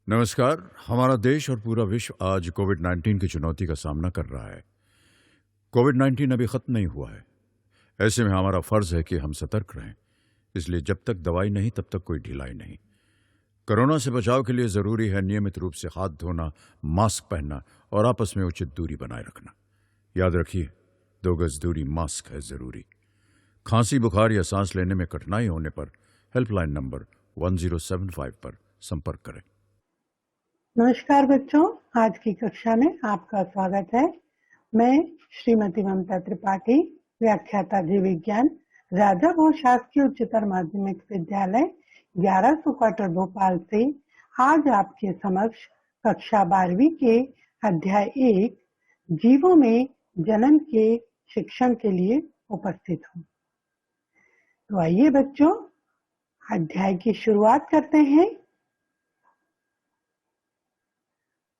नमस्कार। हमारा देश और पूरा विश्व आज कोविड-19 की चुनौती का सामना कर रहा है। कोविड-19 अभी खत्म नहीं हुआ है। ऐसे में हमारा फर्ज है कि हम सतर्क रहें। इसलिए जब तक दवाई नहीं तब तक कोई ढिलाई नहीं। कोरोना से बचाव के लिए जरूरी है नियमित रूप से हाथ धोना, मास्क पहनना और आपस में उचित दूरी बनाए रखना। याद रखिए, 2 गज दूरी मास्क है जरूरी। खांसी, बुखार या सांस लेने में कठिनाई होने पर हेल्पलाइन नंबर 1075 पर संपर्क करें। नमस्कार बच्चों, आज की कक्षा में आपका स्वागत है। मैं श्रीमती ममता त्रिपाठी, व्याख्याता जीव विज्ञान, राजा भोज शासकीय उच्चतर माध्यमिक विद्यालय 1100 क्वार्टर भोपाल से आज आपके समक्ष कक्षा 12वीं के अध्याय 1 जीवों में जनन के शिक्षण के लिए उपस्थित हूँ। तो आइए बच्चों, अध्याय की शुरुआत करते हैं।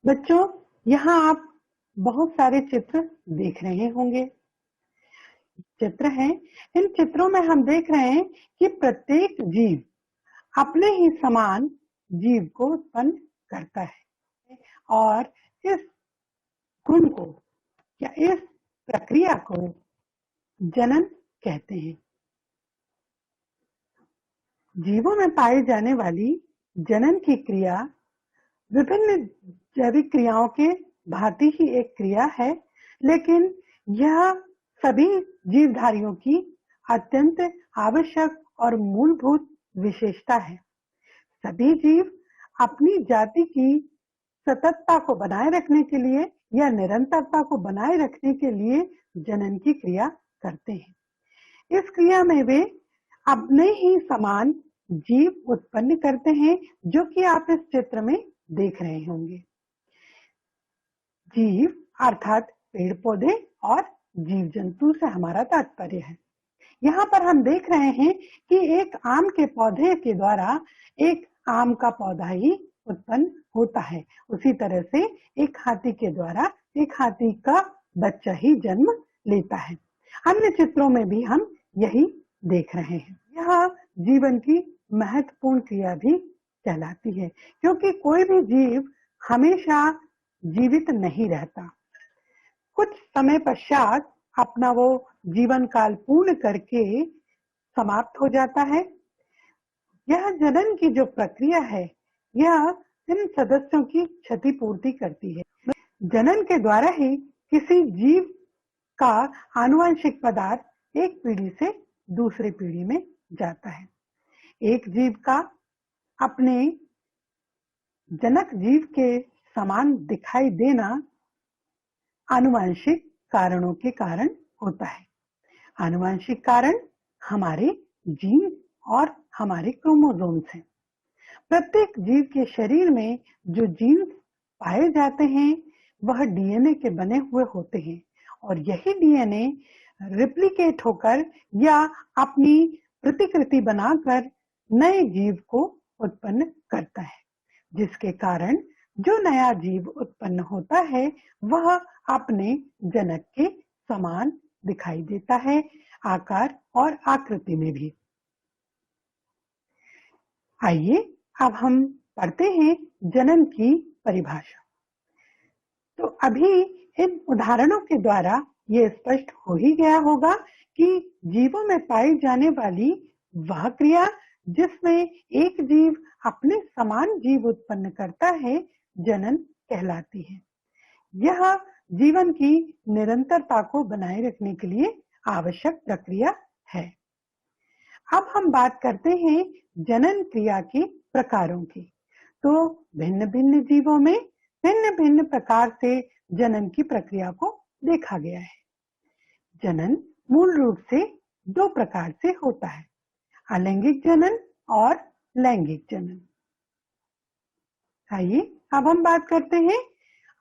बच्चों, यहाँ आप बहुत सारे चित्र देख रहे होंगे। चित्र हैं। इन चित्रों में हम देख रहे हैं कि प्रत्येक जीव अपने ही समान जीव को उत्पन्न करता है और इस गुण को या इस प्रक्रिया को जनन कहते हैं। जीवों में पाई जाने वाली जनन की क्रिया विभिन्न जैविक क्रियाओं के भांति ही एक क्रिया है, लेकिन यह सभी जीवधारियों की अत्यंत आवश्यक और मूलभूत विशेषता है। सभी जीव अपनी जाति की सततता को बनाए रखने के लिए या निरंतरता को बनाए रखने के लिए जनन की क्रिया करते हैं। इस क्रिया में वे अपने ही समान जीव उत्पन्न करते हैं, जो कि आप इस चित्र में देख रहे होंगे। जीव अर्थात पेड़ पौधे और जीव जंतु से हमारा तात्पर्य है। यहाँ पर हम देख रहे हैं कि एक आम के पौधे के द्वारा एक आम का पौधा ही उत्पन्न होता है। उसी तरह से एक हाथी के द्वारा एक हाथी का बच्चा ही जन्म लेता है। अन्य चित्रों में भी हम यही देख रहे हैं। यह जीवन की महत्वपूर्ण क्रिया भी कहलाती है, क्योंकि कोई भी जीव हमेशा जीवित नहीं रहता। कुछ समय पश्चात अपना वो जीवन काल पूर्ण करके समाप्त हो जाता है। यह जनन की जो प्रक्रिया है, यह इन सदस्यों की क्षतिपूर्ति करती है। जनन के द्वारा ही किसी जीव का आनुवंशिक पदार्थ एक पीढ़ी से दूसरी पीढ़ी में जाता है। एक जीव का अपने जनक जीव के समान दिखाई देना आनुवंशिक कारणों के कारण होता है। आनुवंशिक कारण हमारे जीन और हमारे क्रोमोसोम्स हैं। प्रत्येक जीव के शरीर में जो जीन पाए जाते हैं वह डीएनए के बने हुए होते हैं, और यही डीएनए रिप्लिकेट होकर या अपनी प्रतिकृति बनाकर नए जीव को उत्पन्न करता है, जिसके कारण जो नया जीव उत्पन्न होता है वह अपने जनक के समान दिखाई देता है, आकार और आकृति में भी। आइए अब हम पढ़ते हैं जनन की परिभाषा। तो अभी इन उदाहरणों के द्वारा ये स्पष्ट हो ही गया होगा कि जीवों में पाई जाने वाली वह क्रिया जिसमें एक जीव अपने समान जीव उत्पन्न करता है, जनन कहलाती है। यह जीवन की निरंतरता को बनाए रखने के लिए आवश्यक प्रक्रिया है। अब हम बात करते हैं जनन क्रिया के प्रकारों की। तो भिन्न भिन्न जीवों में भिन्न भिन्न प्रकार से जनन की प्रक्रिया को देखा गया है। जनन मूल रूप से 2 प्रकार से होता है, अलैंगिक जनन और लैंगिक जनन। आइए अब हम बात करते हैं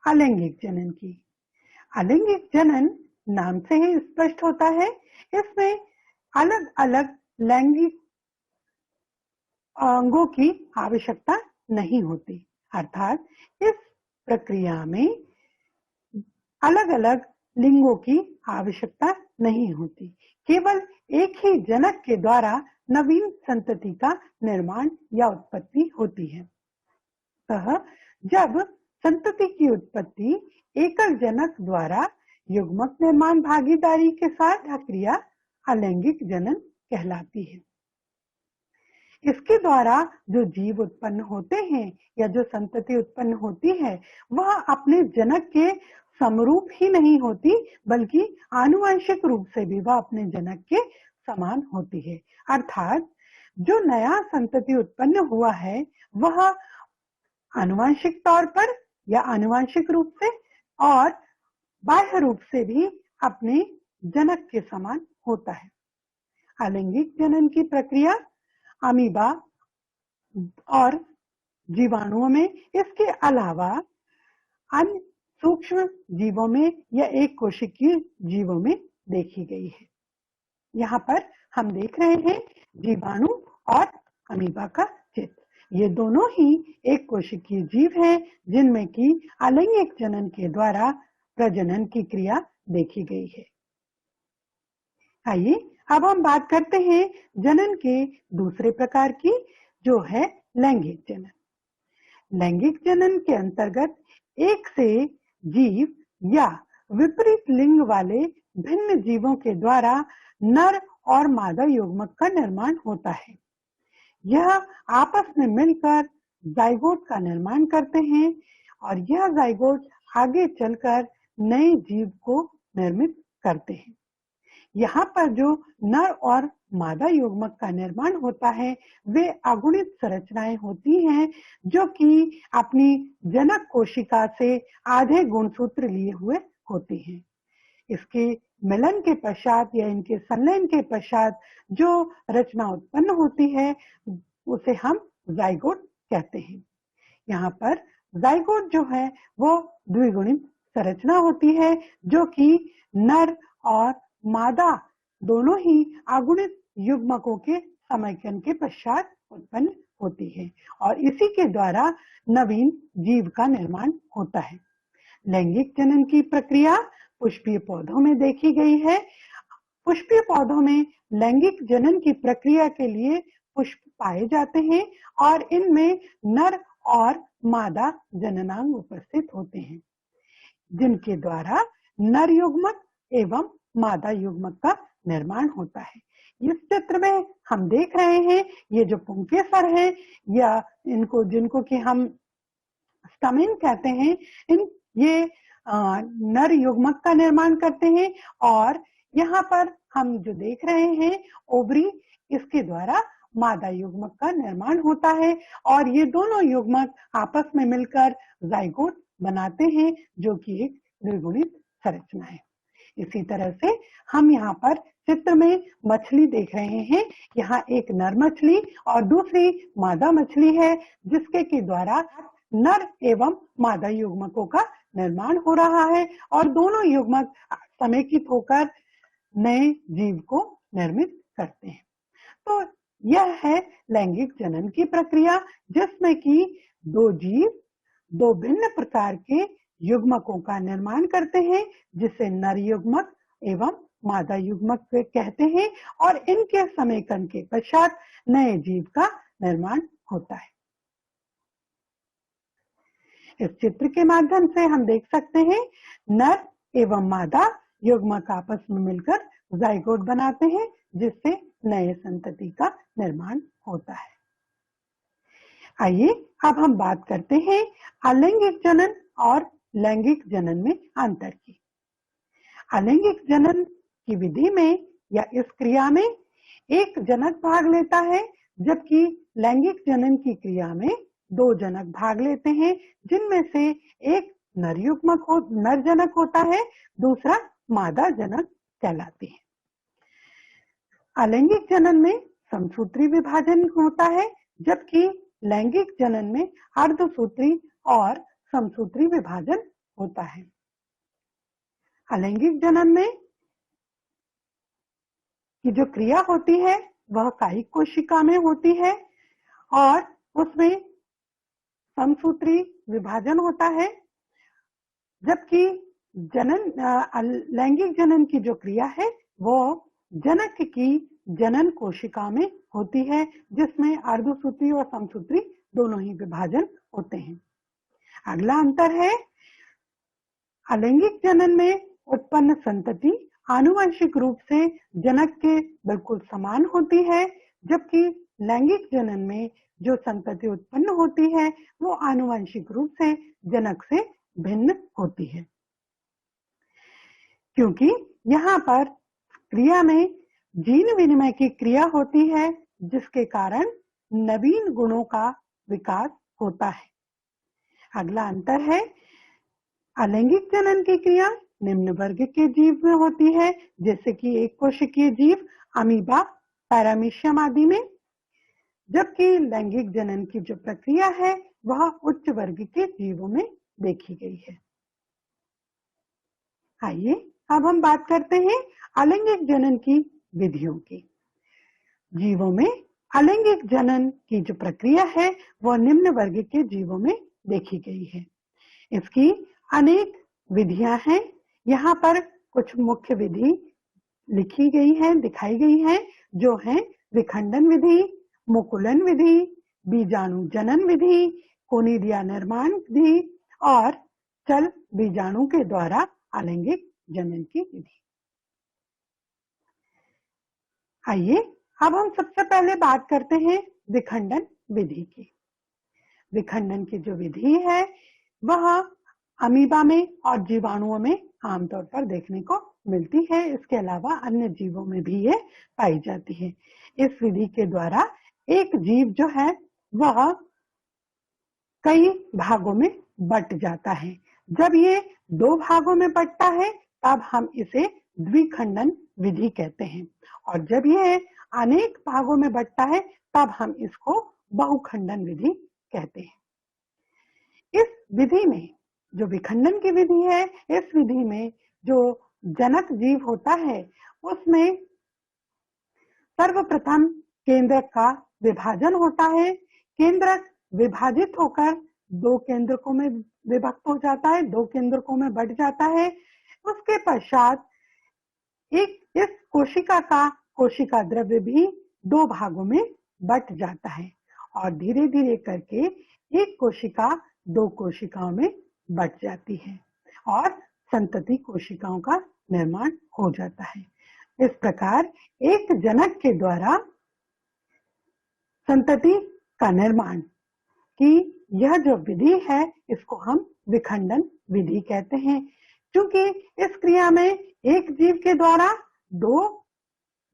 अलैंगिक जनन की। अलैंगिक जनन नाम से ही स्पष्ट होता है, इसमें अलग अलग लैंगिक अंगों की आवश्यकता नहीं होती, अर्थात इस प्रक्रिया में अलग अलग लिंगों की आवश्यकता नहीं होती। केवल एक ही जनक के द्वारा नवीन संतति का निर्माण या उत्पत्ति होती है। अतः जब संतति की उत्पत्ति एकल जनक द्वारा युग्मक निर्माण भागीदारी के साथ क्रिया अलैंगिक जनन कहलाती है। इसके द्वारा जो जीव उत्पन्न होते हैं या जो संतति उत्पन्न होती है वह अपने जनक के समरूप ही नहीं होती बल्कि आनुवंशिक रूप से भी वह अपने जनक के समान होती है। अर्थात जो नया संतति उत्पन्न हुआ है वह आनुवंशिक तौर पर या आनुवंशिक रूप से और बाह्य रूप से भी अपने जनक के समान होता है। अलैंगिक जनन की प्रक्रिया अमीबा और जीवाणुओं में, इसके अलावा अन्य सूक्ष्म जीवों में या एक कोशिकीय जीवों में देखी गई है। यहाँ पर हम देख रहे हैं जीवाणु और अमीबा का चित्र। ये दोनों ही एक कोशिकीय जीव हैं जिनमें की अलैंगिक जनन के द्वारा प्रजनन की क्रिया देखी गई है। आइए अब हम बात करते हैं जनन के दूसरे प्रकार की, जो है लैंगिक जनन। लैंगिक जनन के अंतर्गत एक से जीव या विपरीत लिंग वाले भिन्न जीवों के द्वारा नर और मादा युग्मक का निर्माण होता है। यह आपस में मिलकर जाइगोट का निर्माण करते हैं और यह जाइगोट आगे चलकर नए जीव को निर्मित करते हैं। यहाँ पर जो नर और मादा युग्मक का निर्माण होता है वे अगुणित संरचनाएं होती हैं जो कि अपनी जनक कोशिका से आधे गुणसूत्र लिए हुए होती हैं। इसके मिलन के पश्चात या इनके संलयन के पश्चात जो रचना उत्पन्न होती है उसे हम जाइगोट कहते हैं। यहाँ पर जाइगोट जो है वो द्विगुणित संरचना होती है जो कि नर और मादा दोनों ही अगुणित युग्मकों के समैकन के पश्चात उत्पन्न होती है और इसी के द्वारा नवीन जीव का निर्माण होता है। लैंगिक जनन की प्रक्रिया पुष्पीय पौधों में देखी गई है। पुष्पीय पौधों में लैंगिक जनन की प्रक्रिया के लिए पुष्प पाए जाते हैं और इनमें नर और मादा जननांग उपस्थित होते हैं जिनके द्वारा नर युग्मक एवं मादा युग्मक का निर्माण होता है। इस चित्र में हम देख रहे हैं ये जो पुंकेसर है या इनको जिनको कि हम स्टमेन कहते हैं, ये नर युग्मक का निर्माण करते हैं और यहाँ पर हम जो देख रहे हैं ओवरी, इसके द्वारा मादा युग्मक का निर्माण होता है और ये दोनों युग्मक आपस में मिलकर जाइगोट बनाते हैं जो कि एक द्विगुणित संरचना है। इसी तरह से हम यहाँ पर चित्र में मछली देख रहे हैं। यहाँ एक नर मछली और दूसरी मादा मछली है जिसके के द्वारा नर एवं मादा युग्मकों का निर्माण हो रहा है और दोनों युग्मक समेकित होकर नए जीव को निर्मित करते हैं। तो यह है लैंगिक जनन की प्रक्रिया जिसमें कि दो जीव दो भिन्न प्रकार के युग्मकों का निर्माण करते हैं जिसे नर युग्मक एवं मादा युग्मक कहते हैं और इनके समेकन के पश्चात नए जीव का निर्माण होता है। इस चित्र के माध्यम से हम देख सकते हैं नर एवं मादा युग्मक आपस में मिलकर जाइगोट बनाते हैं जिससे नए संतति का निर्माण होता है। आइए अब हम बात करते हैं अलैंगिक जनन और लैंगिक जनन में अंतर की। अलैंगिक जनन की विधि में या इस क्रिया में एक जनक भाग लेता है जबकि लैंगिक जनन की क्रिया में दो जनक भाग लेते हैं जिनमें से एक नर जनक होता है, दूसरा मादा जनक कहलाती है। अलैंगिक जनन में समसूत्री विभाजन होता है जबकि लैंगिक जनन में अर्धसूत्री और समसूत्री विभाजन होता है। अलैंगिक जनन में की जो क्रिया होती है वह कायिक कोशिका में होती है और उसमें समसूत्री विभाजन होता है जबकि लैंगिक जनन की जो क्रिया है वो जनक की जनन कोशिका में होती है जिसमें अर्धसूत्री और समसूत्री दोनों ही विभाजन होते हैं। अगला अंतर है अलैंगिक जनन में उत्पन्न संतति आनुवंशिक रूप से जनक के बिल्कुल समान होती है, जबकि लैंगिक जनन में जो संतति उत्पन्न होती है वो आनुवंशिक रूप से जनक से भिन्न होती है, क्योंकि यहाँ पर क्रिया में जीन विनिमय की क्रिया होती है, जिसके कारण नवीन गुणों का विकास होता है। अगला अंतर है अलैंगिक जनन की क्रिया निम्न वर्ग के जीव में होती है, जैसे कि एक कोशिकीय जीव अमीबा, पैरामीशियम आदि में, जबकि लैंगिक जनन की जो प्रक्रिया है वह उच्च वर्ग के जीवों में देखी गई है। आइए अब हम बात करते हैं अलैंगिक जनन की विधियों की। जीवों में अलैंगिक जनन की जो प्रक्रिया है वह निम्न वर्ग के जीवों में देखी गई है। इसकी अनेक विधियां हैं। यहाँ पर कुछ मुख्य विधि लिखी गई है, दिखाई गई है, जो है विखंडन विधि, मुकुलन विधि, बीजाणु जनन विधि, कोनिडिया निर्माण विधि और चल बीजाणु के द्वारा अलैंगिक जनन की विधि। आइए अब हम सबसे पहले बात करते हैं विखंडन विधि की। विखंडन की जो विधि है वह अमीबा में और जीवाणुओं में आमतौर पर देखने को मिलती है। इसके अलावा अन्य जीवों में भी ये पाई जाती है। इस विधि के द्वारा एक जीव जो है वह कई भागों में बट जाता है। जब ये 2 भागों में बटता है तब हम इसे द्विखंडन विधि कहते हैं, और जब ये अनेक भागों में बटता है तब हम इसको बहुखंडन विधि कहते हैं। इस विधि में जो विखंडन की विधि है, इस विधि में जो जनक जीव होता है उसमें सर्वप्रथम केंद्रक का विभाजन होता है। केंद्रक विभाजित होकर 2 केंद्रकों में विभक्त हो जाता है, 2 केंद्रकों में बट जाता है। उसके पश्चात इस कोशिका का कोशिका द्रव्य भी 2 भागों में बट जाता है और धीरे धीरे करके एक कोशिका 2 कोशिकाओं में बट जाती है और संतति कोशिकाओं का निर्माण हो जाता है। इस प्रकार एक जनक के द्वारा संतति का निर्माण की यह जो विधि है इसको हम विखंडन विधि कहते हैं। क्योंकि इस क्रिया में एक जीव के द्वारा 2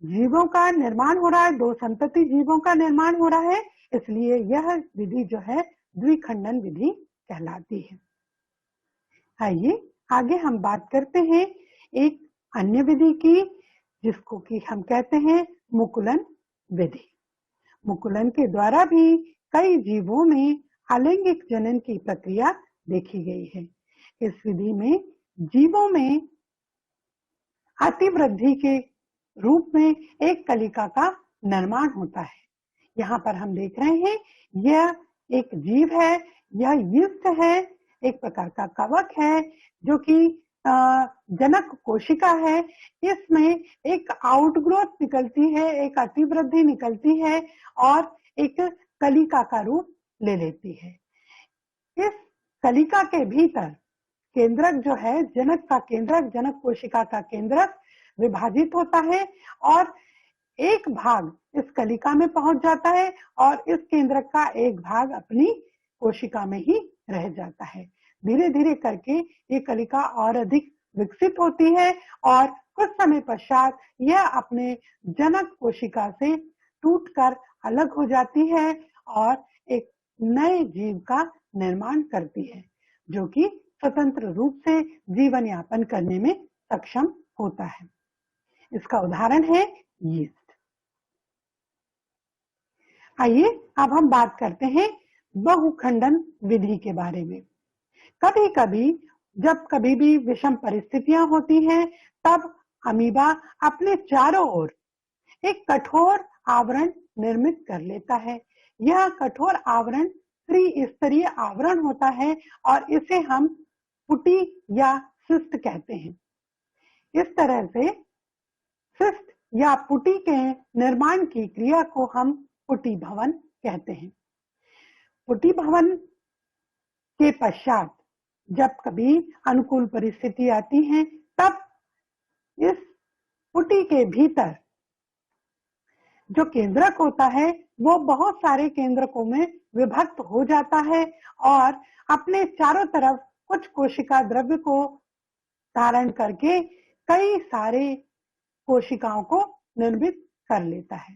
जीवों का निर्माण हो रहा है, 2 संतति जीवों का निर्माण हो रहा है, इसलिए यह विधि जो है द्विखंडन विधि कहलाती है। आइए आगे हम बात करते हैं एक अन्य विधि की, जिसको कि हम कहते हैं मुकुलन विधि। मुकुलन के द्वारा भी कई जीवों में अलैंगिक जनन की प्रक्रिया देखी गई है। इस विधि में जीवों में अतिवृद्धि के रूप में एक कलिका का निर्माण होता है। यहाँ पर हम देख रहे हैं यह एक जीव है, यह यीस्ट है, एक प्रकार का कवक है जो कि जनक कोशिका है। इसमें एक आउटग्रोथ निकलती है, एक अतिवृद्धि निकलती है और एक कलिका का रूप ले लेती है। इस कलिका के भीतर केंद्रक जो है, जनक का केंद्रक, जनक कोशिका का केंद्रक विभाजित होता है और एक भाग इस कलिका में पहुंच जाता है और इस केंद्रक का एक भाग अपनी कोशिका में ही रह जाता है। धीरे धीरे करके ये कलिका और अधिक विकसित होती है और कुछ समय पश्चात यह अपने जनक कोशिका से टूटकर अलग हो जाती है और एक नए जीव का निर्माण करती है, जो कि स्वतंत्र रूप से जीवन यापन करने में सक्षम होता है। इसका उदाहरण है यीस्ट। आइए अब हम बात करते हैं बहुखंडन विधि के बारे में। कभी कभी जब कभी भी विषम परिस्थितियां होती हैं तब अमीबा अपने चारों ओर एक कठोर आवरण निर्मित कर लेता है। यह कठोर आवरण त्रिस्तरीय आवरण होता है और इसे हम पुटी या सिस्ट कहते हैं। इस तरह से सिस्ट या पुटी के निर्माण की क्रिया को हम पुटी भवन कहते हैं। पुटी भवन के पश्चात जब कभी अनुकूल परिस्थिति आती है, तब इस पुटी के भीतर जो केंद्रक होता है वो बहुत सारे केंद्रकों में विभक्त हो जाता है और अपने चारों तरफ कुछ कोशिका द्रव्य को धारण करके कई सारे कोशिकाओं को निर्मित कर लेता है।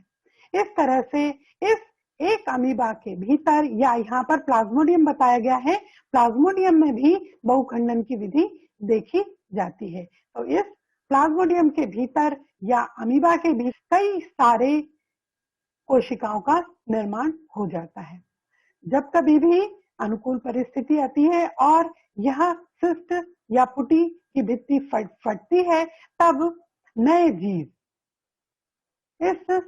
इस तरह से इस एक अमीबा के भीतर, या यहाँ पर प्लाज्मोडियम बताया गया है, प्लाज्मोडियम में भी बहुखंडन की विधि देखी जाती है। तो इस प्लाज्मोडियम के भीतर या अमीबा के भीतर कई सारे कोशिकाओं का निर्माण हो जाता है। जब कभी भी अनुकूल परिस्थिति आती है और यह सिस्ट या पुटी की भित्ति फटती है, तब नए जीव इस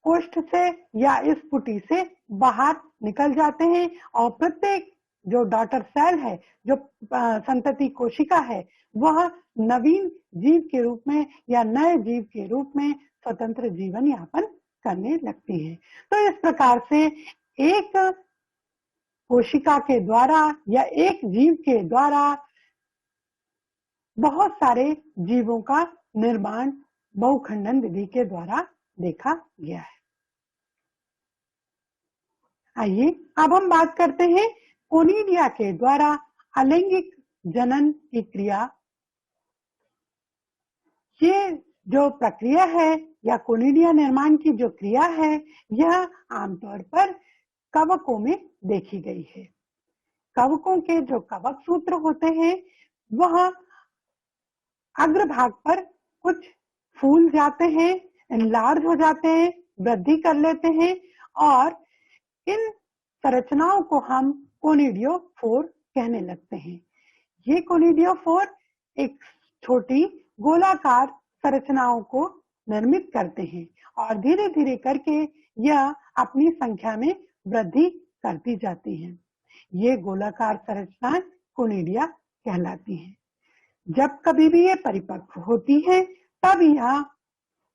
कोष्ठ से या इस पुटी से बाहर निकल जाते हैं और प्रत्येक जो डॉटर सेल है, जो संतति कोशिका है, वह नवीन जीव के रूप में या नए जीव के रूप में स्वतंत्र जीवन यापन करने लगती है। तो इस प्रकार से एक कोशिका के द्वारा या एक जीव के द्वारा बहुत सारे जीवों का निर्माण बहुखंडन विधि के द्वारा देखा गया है। आइए अब हम बात करते हैं कोनिडिया के द्वारा अलैंगिक जनन की क्रिया। ये जो प्रक्रिया है या कोनिडिया निर्माण की जो क्रिया है, यह आमतौर पर कवकों में देखी गई है। कवकों के जो कवक सूत्र होते हैं वह अग्रभाग पर कुछ फूल जाते हैं, एनलार्ज हो जाते हैं, वृद्धि कर लेते हैं और इन संरचनाओं को हम कोनिडियोफोर कहने लगते हैं। ये कोनिडियोफोर एक छोटी गोलाकार संरचनाओं को निर्मित करते हैं और धीरे धीरे करके यह अपनी संख्या में वृद्धि करती जाती हैं। ये गोलाकार संरचनाएं कोनिडिया कहलाती हैं। जब कभी भी ये परिपक्व होती है, तब यह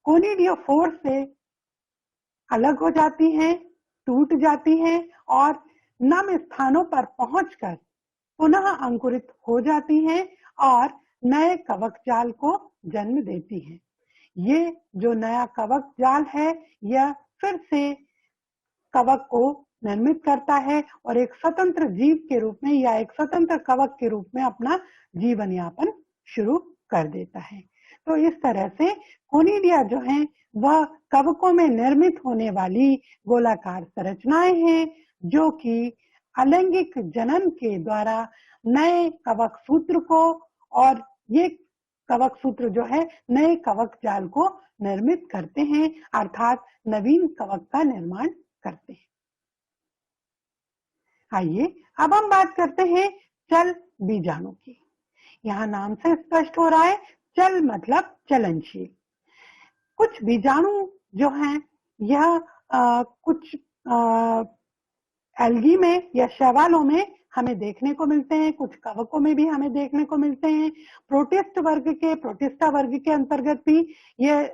कोनिडियोफोर से अलग हो जाती हैं, टूट जाती हैं और नम स्थानों पर पहुंचकर पुनः अंकुरित हो जाती हैं और नए कवक जाल को जन्म देती हैं। ये जो नया कवक जाल है, यह फिर से कवक को निर्मित करता है और एक स्वतंत्र जीव के रूप में या एक स्वतंत्र कवक के रूप में अपना जीवन यापन शुरू कर देता है। तो इस तरह से कोनिडिया जो है वह कवकों में निर्मित होने वाली गोलाकार संरचनाएं हैं, जो कि अलैंगिक जनन के द्वारा नए कवक सूत्र को, और ये कवक सूत्र जो है नए कवक जाल को निर्मित करते हैं, अर्थात नवीन कवक का निर्माण करते हैं। आइए अब हम बात करते हैं चल बीजाणु की। यहाँ नाम से स्पष्ट हो रहा है, चल मतलब चलनशील। कुछ बीजाणु जो हैं यह कुछ एल्गी में या शैवालों में हमें देखने को मिलते हैं, कुछ कवकों में भी हमें देखने को मिलते हैं। प्रोटिस्ट प्रोटिस्टा वर्ग के अंतर्गत भी ये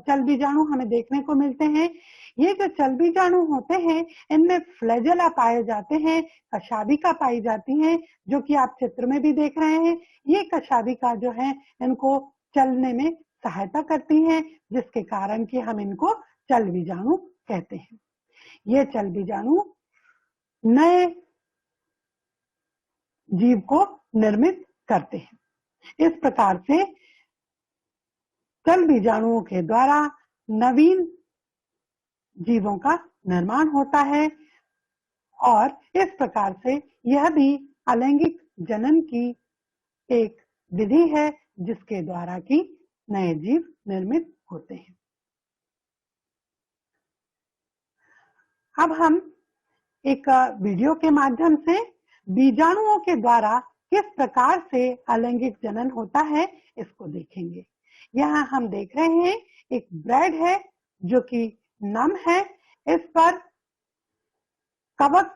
चल बीजाणु हमें देखने को मिलते हैं। ये जो चल बीजाणु होते हैं, इनमें फ्लैजेला पाए जाते हैं, कशाभिका पाई जाती हैं, जो कि आप चित्र में भी देख रहे हैं। ये कशाभिका जो है इनको चलने में सहायता करती हैं, जिसके कारण कि हम इनको चल बीजाणु कहते हैं। ये चल बीजाणु नए जीव को निर्मित करते हैं। इस प्रकार से चल बीजाणुओं के द्वारा नवीन जीवों का निर्माण होता है और इस प्रकार से यह भी अलैंगिक जनन की एक विधि है, जिसके द्वारा कि नए जीव निर्मित होते हैं। अब हम एक वीडियो के माध्यम से बीजाणुओं के द्वारा किस प्रकार से अलैंगिक जनन होता है इसको देखेंगे। यहाँ हम देख रहे हैं एक ब्रेड है जो कि नम है। इस पर कवक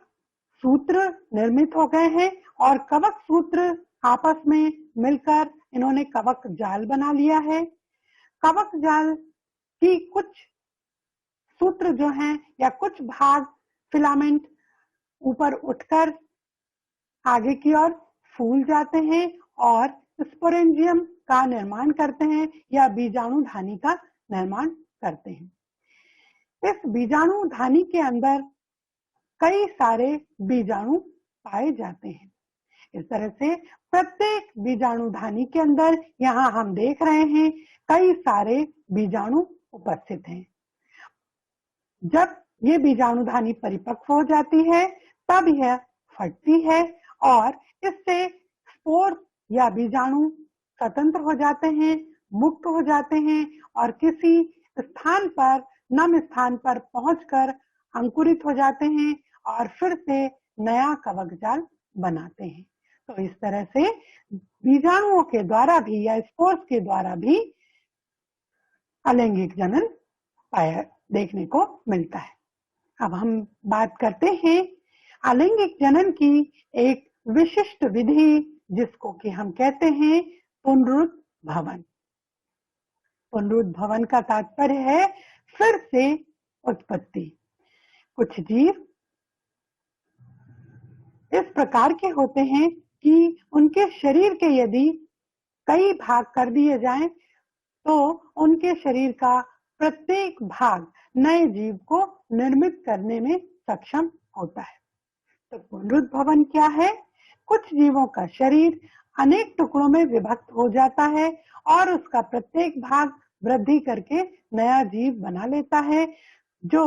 सूत्र निर्मित हो गए हैं और कवक सूत्र आपस में मिलकर इन्होंने कवक जाल बना लिया है। कवक जाल की कुछ सूत्र जो हैं या कुछ भाग फिलामेंट ऊपर उठकर आगे की ओर फूल जाते हैं और स्पोरेंजियम का निर्माण करते हैं या बीजाणुधानी का निर्माण करते हैं। इस बीजाणुधानी के अंदर कई सारे बीजाणु पाए जाते हैं। इस तरह से प्रत्येक बीजाणुधानी के अंदर यहाँ हम देख रहे हैं कई सारे बीजाणु उपस्थित हैं। जब ये बीजाणुधानी परिपक्व हो जाती है तब यह फटती है और इससे स्पोर या बीजाणु स्वतंत्र हो जाते हैं, मुक्त हो जाते हैं और किसी स्थान पर नम स्थान पर पहुंचकर अंकुरित हो जाते हैं और फिर से नया कवक जाल बनाते हैं। तो इस तरह से बीजाणुओं के द्वारा भी या स्पोर्स के द्वारा भी अलैंगिक जनन पाया देखने को मिलता है। अब हम बात करते हैं अलैंगिक जनन की एक विशिष्ट विधि जिसको कि हम कहते हैं पुनरुद्भवन। पुनरुद्भवन का तात्पर्य है फिर से उत्पत्ति। कुछ जीव इस प्रकार के होते हैं कि उनके शरीर के यदि कई भाग कर दिए जाएं तो उनके शरीर का प्रत्येक भाग नए जीव को निर्मित करने में सक्षम होता है। तो पुनरुद्भवन क्या है? कुछ जीवों का शरीर अनेक टुकड़ों में विभक्त हो जाता है और उसका प्रत्येक भाग वृद्धि करके नया जीव बना लेता है जो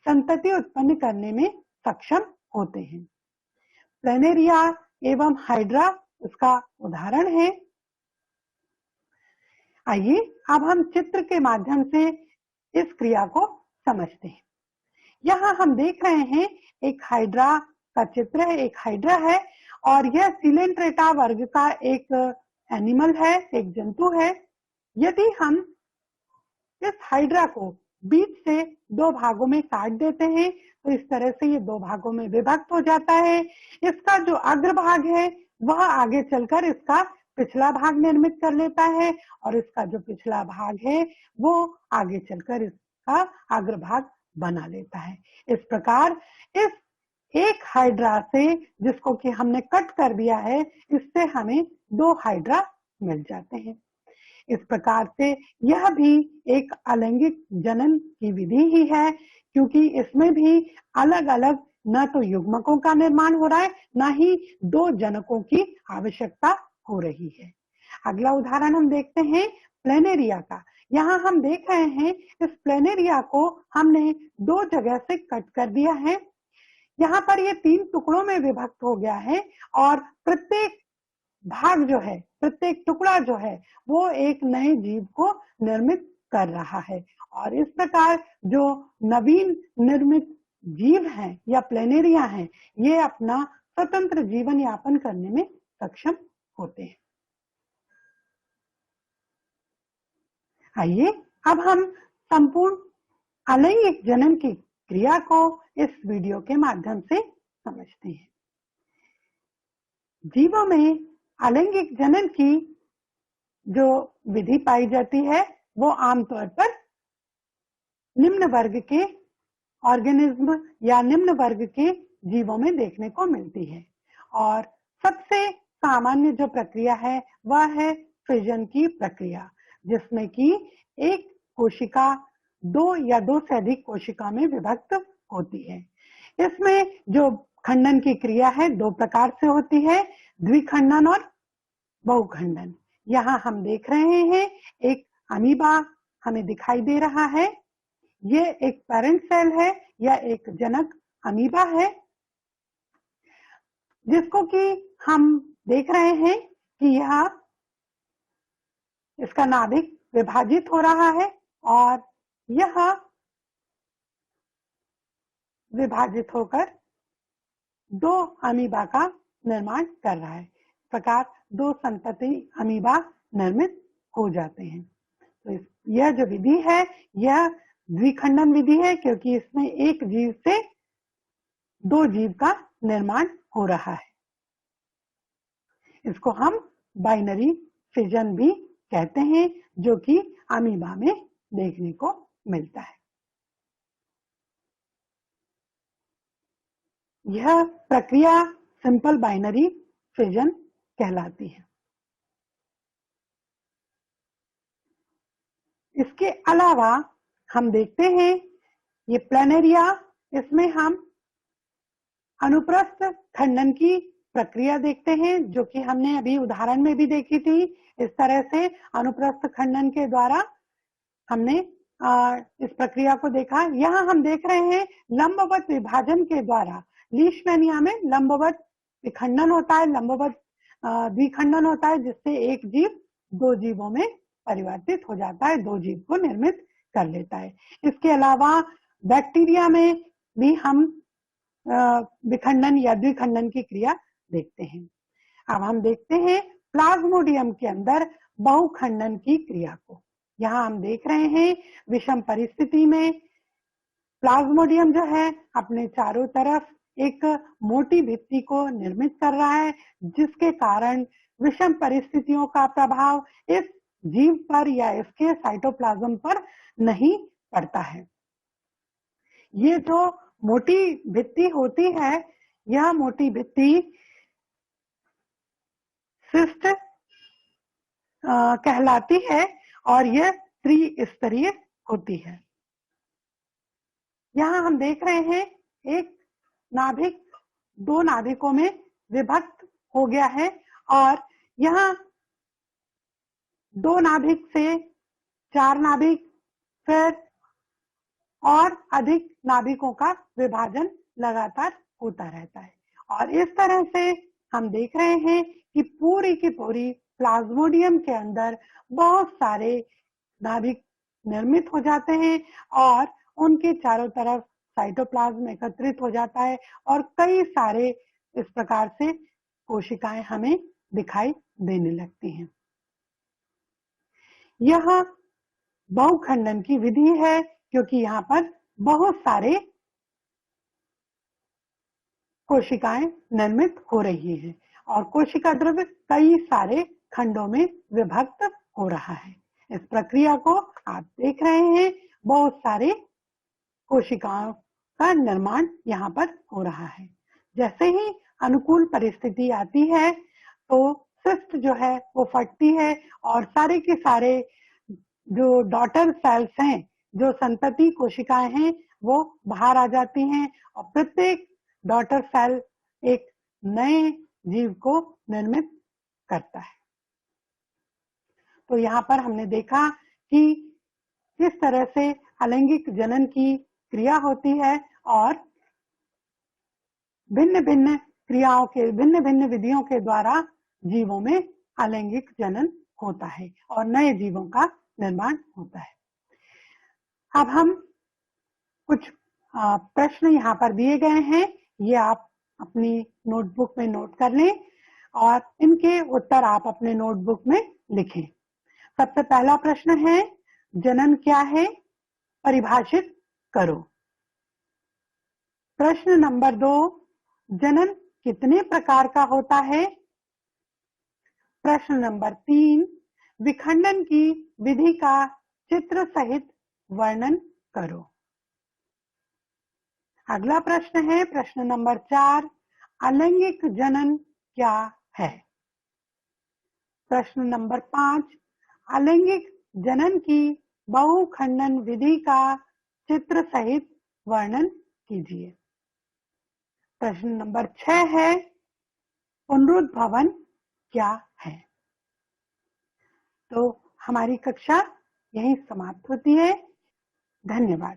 संतति उत्पन्न करने में सक्षम होते हैं। प्लेनेरिया एवं हाइड्रा उसका उदाहरण है। आइए अब हम चित्र के माध्यम से इस क्रिया को समझते हैं। यहाँ हम देख रहे हैं एक हाइड्रा का चित्र है। एक हाइड्रा है और यह सिलेंट्रेटा वर्ग का एक एनिमल है, एक जंतु है। यदि हम इस हाइड्रा को बीच से दो भागों में काट देते हैं तो इस तरह से ये दो भागों में विभक्त हो जाता है। इसका जो अग्रभाग है वह आगे चलकर इसका पिछला भाग निर्मित कर लेता है और इसका जो पिछला भाग है वो आगे चलकर इसका अग्रभाग बना लेता है। इस प्रकार इस एक हाइड्रा से जिसको कि हमने कट कर दिया है, इससे हमें दो हाइड्रा मिल जाते हैं। इस प्रकार से यह भी एक अलैंगिक जनन की विधि ही है, क्योंकि इसमें भी अलग अलग न तो युग्मकों का निर्माण हो रहा है, न ही दो जनकों की आवश्यकता हो रही है। अगला उदाहरण हम देखते हैं प्लेनेरिया का। यहाँ हम देख रहे हैं इस प्लेनेरिया को हमने दो जगह से कट कर दिया है। यहाँ पर ये तीन टुकड़ों में विभक्त हो गया है और प्रत्येक भाग जो है, प्रत्येक टुकड़ा जो है वो एक नए जीव को निर्मित कर रहा है और इस प्रकार जो नवीन निर्मित जीव हैं या प्लेनेरिया हैं, ये अपना स्वतंत्र जीवन यापन करने में सक्षम होते हैं। आइए अब हम संपूर्ण अलैंगिक जनन की क्रिया को इस वीडियो के माध्यम से समझते हैं। जीवों में अलैंगिक जनन की जो विधि पाई जाती है वो आमतौर पर निम्न वर्ग के ऑर्गेनिज्म या निम्न वर्ग के जीवों में देखने को मिलती है और सबसे सामान्य जो प्रक्रिया है वह है फिजन की प्रक्रिया, जिसमें कि एक कोशिका दो या दो से अधिक कोशिका में विभक्त होती है। इसमें जो खंडन की क्रिया है दो प्रकार से होती है, द्विखंडन और बहुखंडन। यहाँ हम देख रहे हैं एक अमीबा हमें दिखाई दे रहा है। ये एक पेरेंट सेल है या एक जनक अमीबा है, जिसको कि हम देख रहे हैं कि यह इसका नाभिक विभाजित हो रहा है और यह विभाजित होकर दो अमीबा का निर्माण कर रहा है। इस प्रकार दो संतति अमीबा निर्मित हो जाते हैं। तो यह जो विधि है यह द्विखंडन विधि है, क्योंकि इसमें एक जीव से दो जीव का निर्माण हो रहा है। इसको हम बाइनरी फिजन भी कहते हैं, जो कि अमीबा में देखने को मिलता है। यह प्रक्रिया सिंपल बाइनरी फिजन कहलाती है। इसके अलावा हम देखते हैं ये प्लेनेरिया, इसमें हम अनुप्रस्थ खंडन की प्रक्रिया देखते हैं, जो कि हमने अभी उदाहरण में भी देखी थी। इस तरह से अनुप्रस्थ खंडन के द्वारा हमने इस प्रक्रिया को देखा। यहाँ हम देख रहे हैं लंबवत विभाजन के द्वारा लीशमैनिया में लंबवत विखंडन होता है, लंबवत द्विखंडन होता है, जिससे एक जीव दो जीवों में परिवर्तित हो जाता है, दो जीव को निर्मित कर लेता है। इसके अलावा बैक्टीरिया में भी हम विखंडन या द्विखंडन की क्रिया देखते हैं। अब हम देखते हैं प्लाज्मोडियम के अंदर बहुखंडन की क्रिया को। यहाँ हम देख रहे हैं विषम परिस्थिति में प्लाज्मोडियम जो है अपने चारों तरफ एक मोटी भित्ति को निर्मित कर रहा है, जिसके कारण विषम परिस्थितियों का प्रभाव इस जीव पर या इसके साइटोप्लाज्म पर नहीं पड़ता है। ये जो मोटी भित्ति होती है, यह मोटी भित्ति सिस्ट कहलाती है और यह त्रिस्तरीय होती है। यहाँ हम देख रहे हैं एक नाभिक दो नाभिकों में विभक्त हो गया है और यहाँ दो नाभिक से चार नाभिक, फिर और अधिक नाभिकों का विभाजन लगातार होता रहता है। और इस तरह से हम देख रहे हैं कि पूरी की पूरी प्लाज्मोडियम के अंदर बहुत सारे नाभिक निर्मित हो जाते हैं और उनके चारों तरफ साइटोप्लाज्म एकत्रित हो जाता है और कई सारे इस प्रकार से कोशिकाएं हमें दिखाई देने लगती हैं। यह बहुखंडन की विधि है, क्योंकि यहाँ पर बहुत सारे कोशिकाएं निर्मित हो रही हैं और कोशिका द्रव्य कई सारे खंडों में विभक्त हो रहा है। इस प्रक्रिया को आप देख रहे हैं, बहुत सारे कोशिकाओं का निर्माण यहाँ पर हो रहा है। जैसे ही अनुकूल परिस्थिति आती है तो सिस्ट जो है वो फटती है और सारे के सारे जो डॉटर सेल्स हैं, जो संतति कोशिकाएं हैं, वो बाहर आ जाती हैं और प्रत्येक डॉटर सेल एक नए जीव को निर्मित करता है। तो यहाँ पर हमने देखा कि किस तरह से अलैंगिक जनन की क्रिया होती है और भिन्न भिन्न क्रियाओं के भिन्न भिन्न विधियों के द्वारा जीवों में अलैंगिक जनन होता है और नए जीवों का निर्माण होता है। अब हम कुछ प्रश्न यहाँ पर दिए गए हैं, ये आप अपनी नोटबुक में नोट कर लें और इनके उत्तर आप अपने नोटबुक में लिखें। सबसे पहला प्रश्न है, जनन क्या है, परिभाषित करो। प्रश्न नंबर 2, जनन कितने प्रकार का होता है। प्रश्न नंबर 3, विखंडन की विधि का चित्र सहित वर्णन करो। अगला प्रश्न है प्रश्न नंबर 4, अलैंगिक जनन क्या है। प्रश्न नंबर 5, अलैंगिक जनन की बहुखंडन विधि का चित्र सहित वर्णन कीजिए। प्रश्न नंबर 6 है, पुनरुद्भवन क्या है। तो हमारी कक्षा यहीं समाप्त होती है। धन्यवाद।